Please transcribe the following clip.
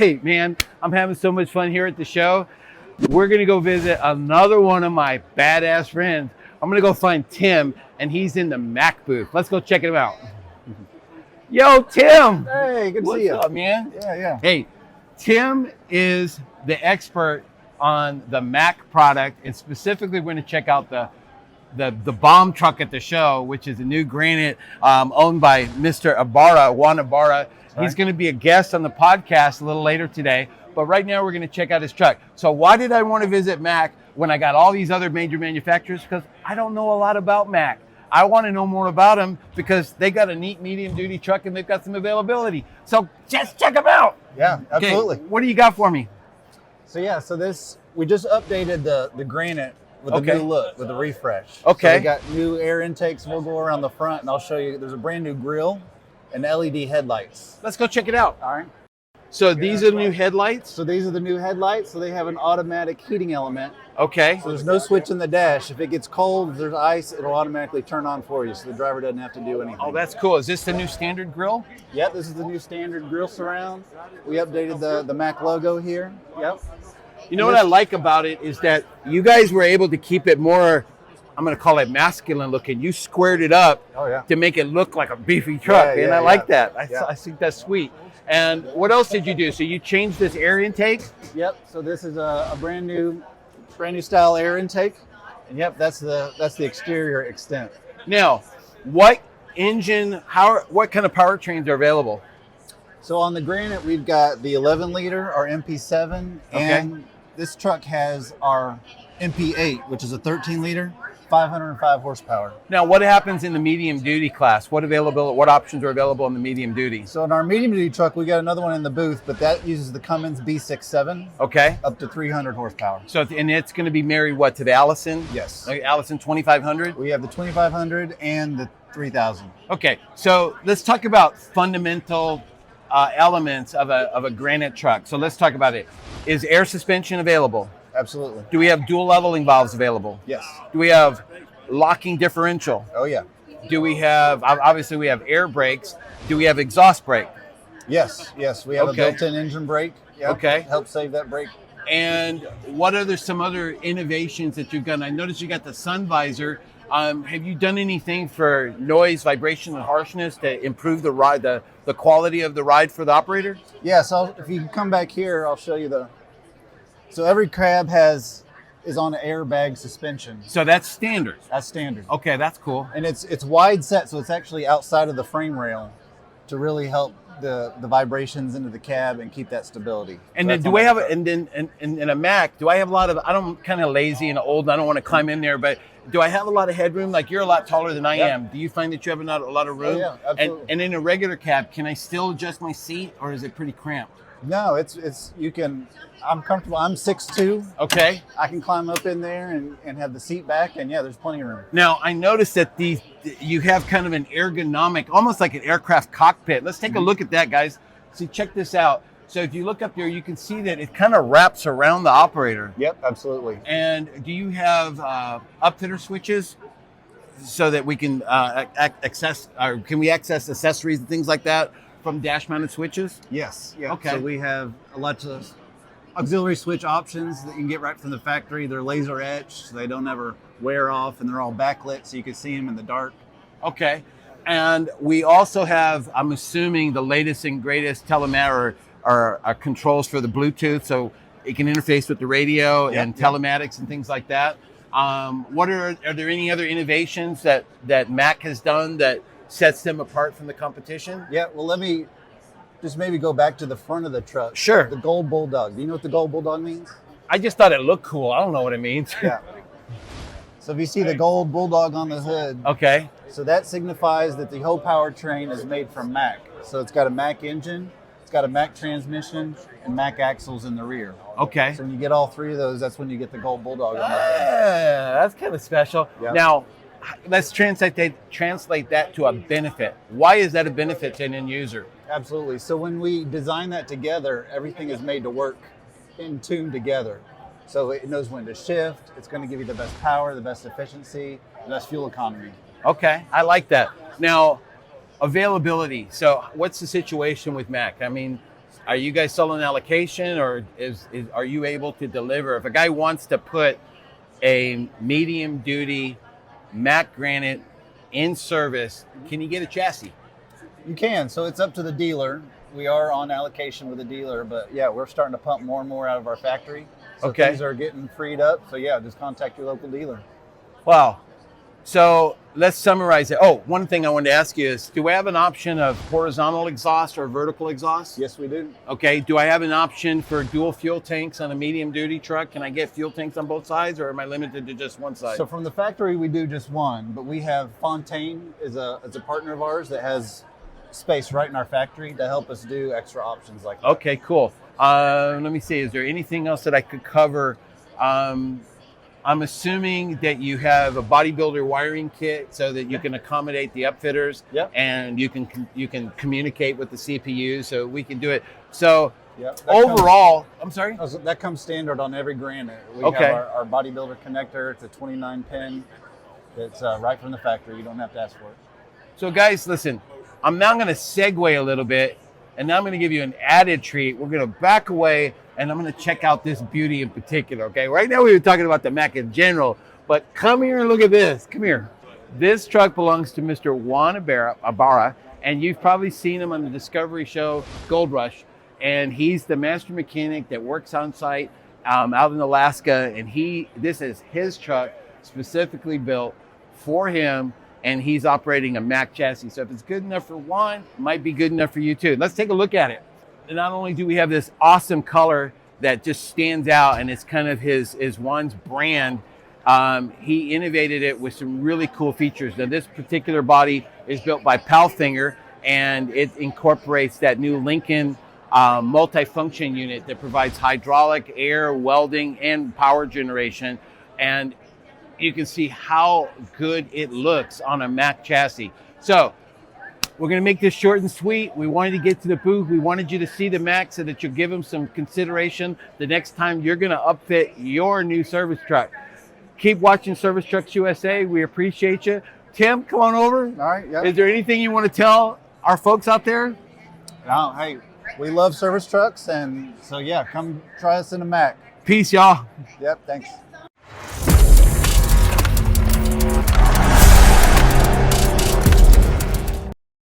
Hey, man, I'm having so much fun here at the show. We're going to go visit another one of my badass friends. I'm going to go find Tim, and he's in the Mack booth. Let's go check him out. Yo, Tim. Hey, good to see you. What's up, man? Yeah. Hey, Tim is the expert on the Mack product, and specifically we're going to check out the bomb truck at the show, which is a new Granite owned by Mr. Juan Ibarra. He's going to be a guest on the podcast a little later today, but right now we're going to check out his truck. So why did I want to visit Mack when I got all these other major manufacturers? Because I don't know a lot about Mack. I want to know more about them because they got a neat medium duty truck and they've got some availability. So just check them out. Yeah, absolutely. Okay, what do you got for me? So this, we just updated the Granite with a new look, with a refresh. Okay. So we got new air intakes. We'll go around the front and I'll show you. There's a brand new grille and LED headlights. Let's go check it out. All right. So these are the new headlights? So these are the new headlights. So they have an automatic heating element. Okay. So there's no switch in the dash. If it gets cold, if there's ice, it'll automatically turn on for you. So the driver doesn't have to do anything. Oh, that's cool. Is this the new standard grille? Yep, this is the new standard grille surround. We updated the Mack logo here. Yep. You know what I like about it is that you guys were able to keep it more, I'm going to call it masculine looking. You squared it up to make it look like a beefy truck, and I like that. I think that's sweet. And what else did you do? So you changed this air intake? Yep. So this is a brand new style air intake, and yep, that's the exterior extent. Now, what engine? What kind of powertrains are available? So on the Granite, we've got the 11-liter, our MP7, and this truck has our MP8, which is a 13-liter, 505 horsepower. Now, what happens in the medium duty class? What options are available in the medium duty? So in our medium duty truck, we got another one in the booth, but that uses the Cummins B67. Okay. Up to 300 horsepower. So, and it's going to be married to the Allison? Yes. Allison 2500? We have the 2500 and the 3000. Okay. So let's talk about fundamental elements of a Granite truck. So let's talk about it. Is air suspension available? Absolutely. Do we have dual leveling valves available? Yes. Do we have locking differential? Oh, yeah. Do we have, obviously we have air brakes. Do we have exhaust brake? Yes. We have a built-in engine brake. Yep. Okay. Help save that brake. And what are some other innovations that you've done? I noticed you got the sun visor. Have you done anything for noise, vibration, and harshness to improve the ride, the quality of the ride for the operator? Yeah, so if you come back here, I'll show you so every cab is on an airbag suspension. So that's standard? That's standard. Okay, that's cool. And it's wide set, so it's actually outside of the frame rail to really help the vibrations into the cab and keep that stability. And then do I have in a Mack, do I have a lot of, I'm kind of lazy and old and I don't want to climb in there, but do I have a lot of headroom? Like you're a lot taller than I am. Do you find that you have a lot of room? Oh, yeah, absolutely. And in a regular cab, can I still adjust my seat or is it pretty cramped? No, you can, I'm comfortable. I'm 6'2". Okay. I can climb up in there and have the seat back, and yeah, there's plenty of room. Now, I noticed that you have kind of an ergonomic, almost like an aircraft cockpit. Let's take a look at that, guys. See, check this out. So if you look up there, you can see that it kind of wraps around the operator. Yep, absolutely. And do you have upfitter switches so that we can access accessories and things like that from dash-mounted switches? Yes. Yeah. Okay. So we have a lot of auxiliary switch options that you can get right from the factory. They're laser etched, so they don't ever wear off, and they're all backlit, so you can see them in the dark. Okay. And we also have, I'm assuming, the latest and greatest telematic or controls for the Bluetooth, so it can interface with the radio and telematics and things like that. Are there any other innovations that Mack has done that sets them apart from the competition? Yeah, well, let me just maybe go back to the front of the truck. Sure. The gold bulldog. Do you know what the gold bulldog means? I just thought it looked cool. I don't know what it means. Yeah. So if you see the gold bulldog on the hood, okay. So that signifies that the whole powertrain is made from Mack. So it's got a Mack engine, it's got a Mack transmission, and Mack axles in the rear. Okay. So when you get all three of those, that's when you get the gold bulldog on the hood. That's kind of special. Yep. Now, let's translate that to a benefit. Why is that a benefit to an end user? Absolutely. So when we design that together, everything is made to work in tune together. So it knows when to shift. It's going to give you the best power, the best efficiency, the best fuel economy. Okay, I like that. Now, availability. So what's the situation with Mack? I mean, Are you guys selling allocation, or are you able to deliver? If a guy wants to put a medium duty Mack Granite in service, can you get a chassis? You can. So it's up to the dealer. We are on allocation with the dealer, but yeah, we're starting to pump more and more out of our factory. So Okay. things are getting freed up. So yeah, just contact your local dealer. Wow. So let's summarize it. Oh, one thing I wanted to ask you is, do I have an option of horizontal exhaust or vertical exhaust? Yes, we do. Okay. Do I have an option for dual fuel tanks on a medium duty truck? Can I get fuel tanks on both sides, or am I limited to just one side? So from the factory, we do just one, but we have Fontaine is a partner of ours that has space right in our factory to help us do extra options like that. Okay, cool. Let me see. Is there anything else that I could cover? I'm assuming that you have a bodybuilder wiring kit so that you can accommodate the upfitters, Yep. and you can communicate with the CPU, so we can do it. So Yep. overall, I'm sorry. That comes standard on every Granite. We Okay. have our bodybuilder connector. It's a 29 pin. It's right from the factory. You don't have to ask for it. So guys, listen, I'm now going to segue a little bit, and now I'm going to give you an added treat. We're going to back away, and I'm going to check out this beauty in particular, okay? Right now we were talking about the Mack in general, but come here and look at this. Come here. This truck belongs to Mr. Juan Ibarra, and you've probably seen him on the Discovery show, Gold Rush, and he's the master mechanic that works on site out in Alaska, and this is his truck specifically built for him, and he's operating a Mack chassis. So if it's good enough for Juan, it might be good enough for you too. Let's take a look at it. And not only do we have this awesome color that just stands out, and it's kind of his Juan's brand, he innovated it with some really cool features. Now this particular body is built by Palfinger, and it incorporates that new Lincoln multifunction unit that provides hydraulic, air, welding, and power generation. And you can see how good it looks on a Mack chassis. So we're going to make this short and sweet. We wanted to get to the booth. We wanted you to see the Mack so that you'll give them some consideration the next time you're going to upfit your new service truck. Keep watching Service Trucks USA. We appreciate you. Tim, come on over. All right. Yep. Is there anything you want to tell our folks out there? No, hey, we love service trucks, and so yeah, come try us in a Mack. Peace, y'all. Yep. Thanks.